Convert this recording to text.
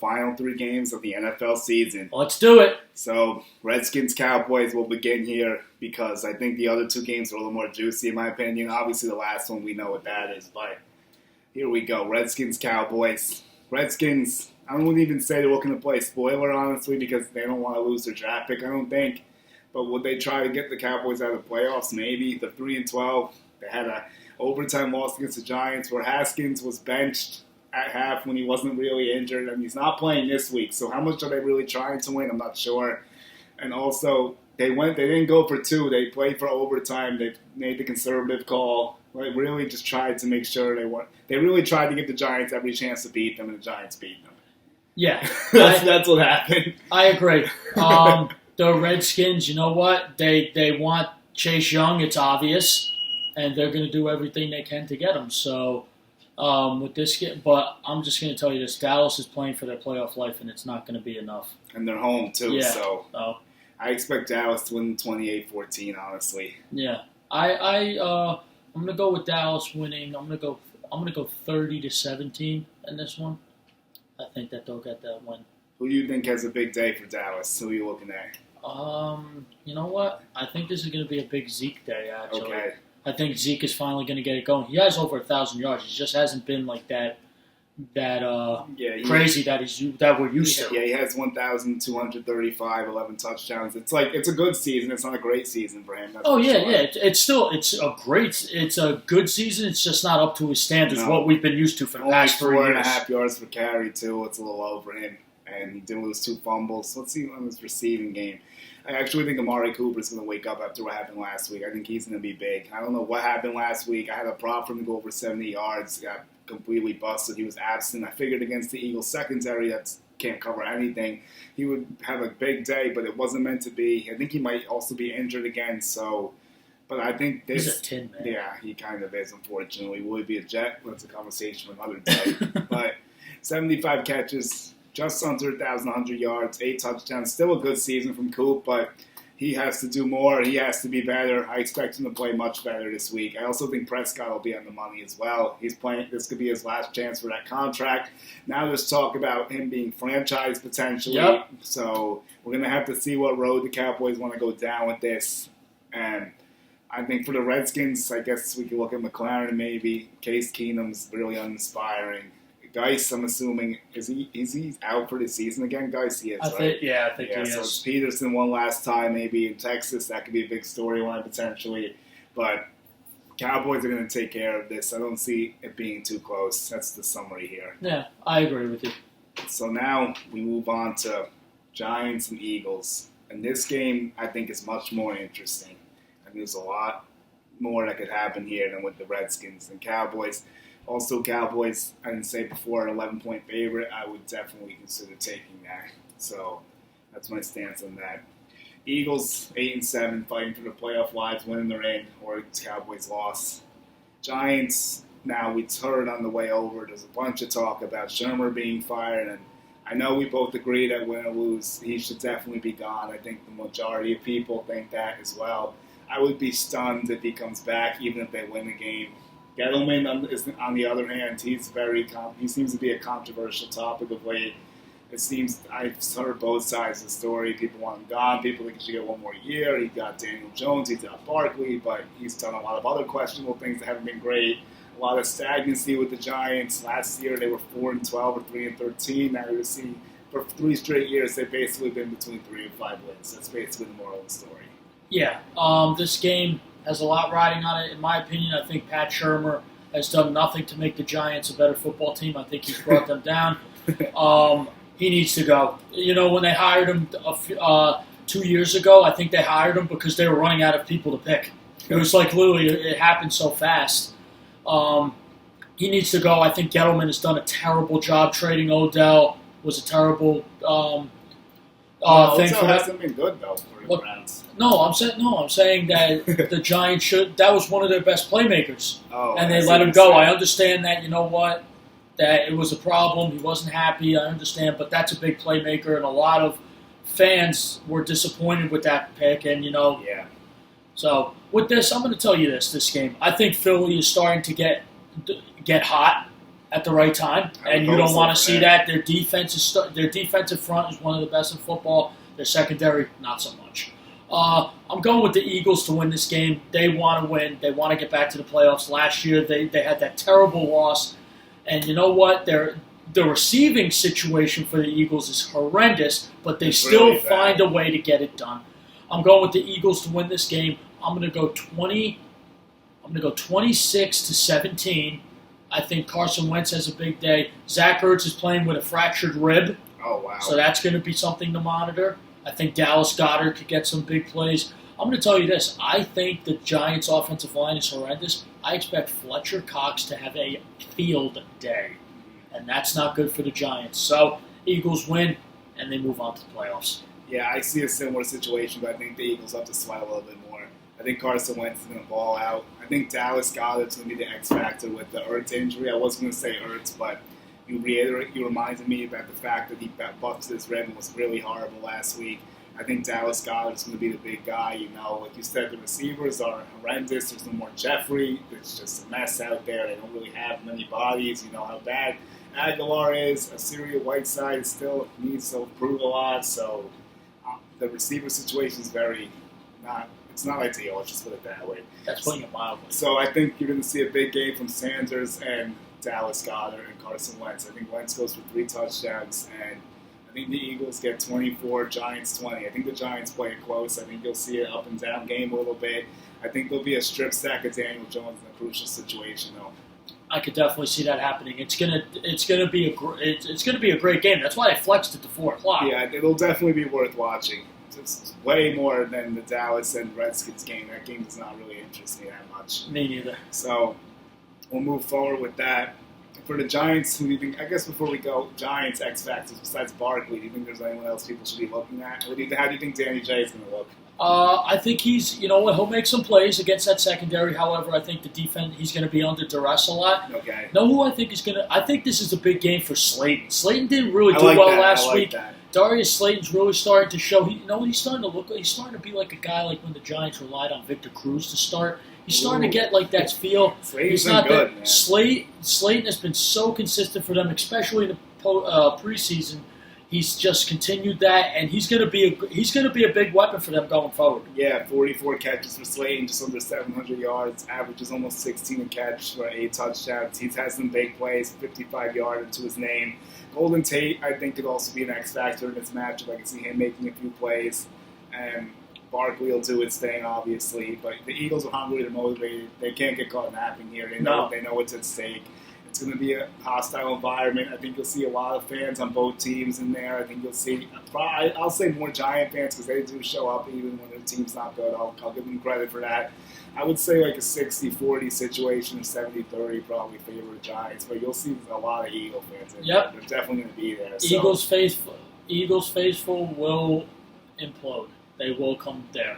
final 3 games of the NFL season. Let's do it. So, Redskins Cowboys will begin here because I think the other 2 games are a little more juicy in my opinion. Obviously, the last one we know what that is, but here we go. Redskins Cowboys. Redskins, I wouldn't even say they're looking to play spoiler, honestly, because they don't want to lose their draft pick, I don't think. But would they try to get the Cowboys out of the playoffs? Maybe. They're 3-12. They had a overtime loss against the Giants where Haskins was benched at half when he wasn't really injured, and he's not playing this week. So how much are they really trying to win? I'm not sure. And also, they didn't go for 2. They played for overtime. They made the conservative call. They really just tried to make sure they won. They really tried to give the Giants every chance to beat them, and the Giants beat them. Yeah. That's what happened. I agree. The Redskins, you know what? They want Chase Young, it's obvious, and they're going to do everything they can to get him. So, with this, but I'm just going to tell you this: Dallas is playing for their playoff life, and it's not going to be enough. And they're home too, yeah. So I expect Dallas to win 28-14. Honestly, yeah. I'm going to go with Dallas winning. I'm going to go 30-17 in this one. I think that they'll get that win. Who do you think has a big day for Dallas? Who are you looking at? You know what? I think this is going to be a big Zeke day, actually. Okay. I think Zeke is finally going to get it going. He has over 1,000 yards. He just hasn't been like that crazy that we're used to. Yeah, he has 1,235, 11 touchdowns. It's a good season. It's not a great season for him. Sure. It's a good season. It's just not up to his standards. No. What we've been used to for the past 3 years. 4.5 yards per carry too. It's a little low for him, and he did lose 2 fumbles. Let's see on his receiving game. I actually think Amari Cooper is going to wake up after what happened last week. I think he's going to be big. I don't know what happened last week. I had a prop for him to go over 70 yards. Got completely busted. He was absent. I figured against the Eagles secondary that can't cover anything, he would have a big day, but it wasn't meant to be. I think he might also be injured again. So, but I think this. He's a tin man. Yeah, he kind of is. Unfortunately, will he be a Jet? That's a conversation for another day. But 75 catches. Just under 1,100 yards, 8 touchdowns. Still a good season from Coop, but he has to do more. He has to be better. I expect him to play much better this week. I also think Prescott will be on the money as well. He's playing. This could be his last chance for that contract. Now there's talk about him being franchised potentially. Yep. So we're going to have to see what road the Cowboys want to go down with this. And I think for the Redskins, I guess we could look at McLaren maybe. Case Keenum's really uninspiring. Geis, I'm assuming, is he out for the season again? Geis, he is, right? I think he is. So it's Peterson one last time, maybe in Texas. That could be a big storyline potentially. But Cowboys are going to take care of this. I don't see it being too close. That's the summary here. Yeah, I agree with you. So now we move on to Giants and Eagles. And this game, I think, is much more interesting. I think there's a lot more that could happen here than with the Redskins and Cowboys. Also, Cowboys, I didn't say before, an 11-point favorite. I would definitely consider taking that. So that's my stance on that. Eagles, 8-7, fighting for the playoff lives, winning they're in, or Cowboys loss. Giants, now we heard on the way over, there's a bunch of talk about Shermer being fired, and I know we both agree that win or lose, he should definitely be gone. I think the majority of people think that as well. I would be stunned if he comes back, even if they win the game. Gettleman, on the other hand, he seems to be a controversial topic of late. It seems I've heard both sides of the story. People want him gone. People think he should get one more year. He's got Daniel Jones. He's got Barkley, but he's done a lot of other questionable things that haven't been great. A lot of stagnancy with the Giants. Last year they were 4-12 or 3-13. Now you're seeing for 3 straight years they've basically been between 3 and 5 wins. That's basically the moral of the story. Yeah, this game has a lot riding on it. In my opinion, I think Pat Shermer has done nothing to make the Giants a better football team. I think he's brought them down. He needs to go. You know, when they hired him 2 years ago, I think they hired him because they were running out of people to pick. It was like literally, it happened so fast. He needs to go. I think Gettleman has done a terrible job trading Odell. Was a terrible thing for that. Hasn't been good though for the Browns. I'm saying that the Giants that was one of their best playmakers, and they let him go. I understand that. You know what? That it was a problem. He wasn't happy. I understand, but that's a big playmaker, and a lot of fans were disappointed with that pick. And yeah. So with this, I'm going to tell you this game. I think Philly is starting to get hot at the right time, and you don't want to see that. Their defensive front is one of the best in football. Their secondary, not so much. I'm going with the Eagles to win this game. They want to win. They want to get back to the playoffs. Last year, they had that terrible loss, and you know what? The receiving situation for the Eagles is horrendous, but they still really find a way to get it done. I'm going with the Eagles to win this game. I'm going to go 26-17. I think Carson Wentz has a big day. Zach Ertz is playing with a fractured rib. Oh, wow. So that's going to be something to monitor. I think Dallas Goedert could get some big plays. I'm going to tell you this. I think the Giants' offensive line is horrendous. I expect Fletcher Cox to have a field day. And that's not good for the Giants. So Eagles win, and they move on to the playoffs. Yeah, I see a similar situation, but I think the Eagles have to sweat a little bit more. I think Carson Wentz is going to ball out. I think Dallas Goedert's going to be the X factor with the Ertz injury. I was going to say Ertz, but you reminded me about the fact that he buffed his rib and was really horrible last week. I think Dallas Goedert's going to be the big guy. You know, like you said, the receivers are horrendous. There's no more Jeffrey. It's just a mess out there. They don't really have many bodies. You know how bad Aguilar is. Assyria Whiteside still needs to improve a lot. So the receiver situation is it's not ideal. Let's just put it that way. That's putting it mildly. So I think you're going to see a big game from Sanders and Dallas Goedert and Carson Wentz. I think Wentz goes for 3 touchdowns, and I think the Eagles get 24, Giants 20. I think the Giants play it close. I think you'll see an up and down game a little bit. I think there'll be a strip sack of Daniel Jones in a crucial situation, though. I could definitely see that happening. It's gonna be a great game. That's why I flexed it to 4:00. Yeah, it'll definitely be worth watching. It's way more than the Dallas and Redskins game. That game does not really interest me that much. Me neither. So we'll move forward with that. For the Giants, who do you think? I guess before we go, Giants X factors besides Barkley. Do you think there's anyone else people should be looking at? How do you think Danny J is going to look? I think he'll make some plays against that secondary. However, I think the defense, he's going to be under duress a lot. Okay. Know who I think is going to? I think this is a big game for Slayton. Slayton didn't really do well last week. That. Darius Slayton's really starting to show. He's starting to look. He's starting to be like a guy like when the Giants relied on Victor Cruz to start. He's starting to get like that feel. Slayton's been good, man. Slayton has been so consistent for them, especially in the preseason. He's just continued that, and he's going to be a big weapon for them going forward. Yeah, 44 catches for Slayton, just under 700 yards. Averages almost 16 a catch for 8 touchdowns. He's had some big plays, 55-yarder to his name. Golden Tate, I think, could also be an X factor in this matchup. I can see him making a few plays, and Barkley will do its thing, obviously. But the Eagles are hungry, they're motivated. They can't get caught napping here. They know what's at stake. It's going to be a hostile environment. I think you'll see a lot of fans on both teams in there. I think you'll see, I'll say more Giant fans because they do show up even when their team's not good. I'll give them credit for that. I would say like a 60-40 situation, or 70-30 probably favor Giants. But you'll see a lot of Eagle fans in there. They're definitely going to be there. So. Eagles faithful will implode. They will come there.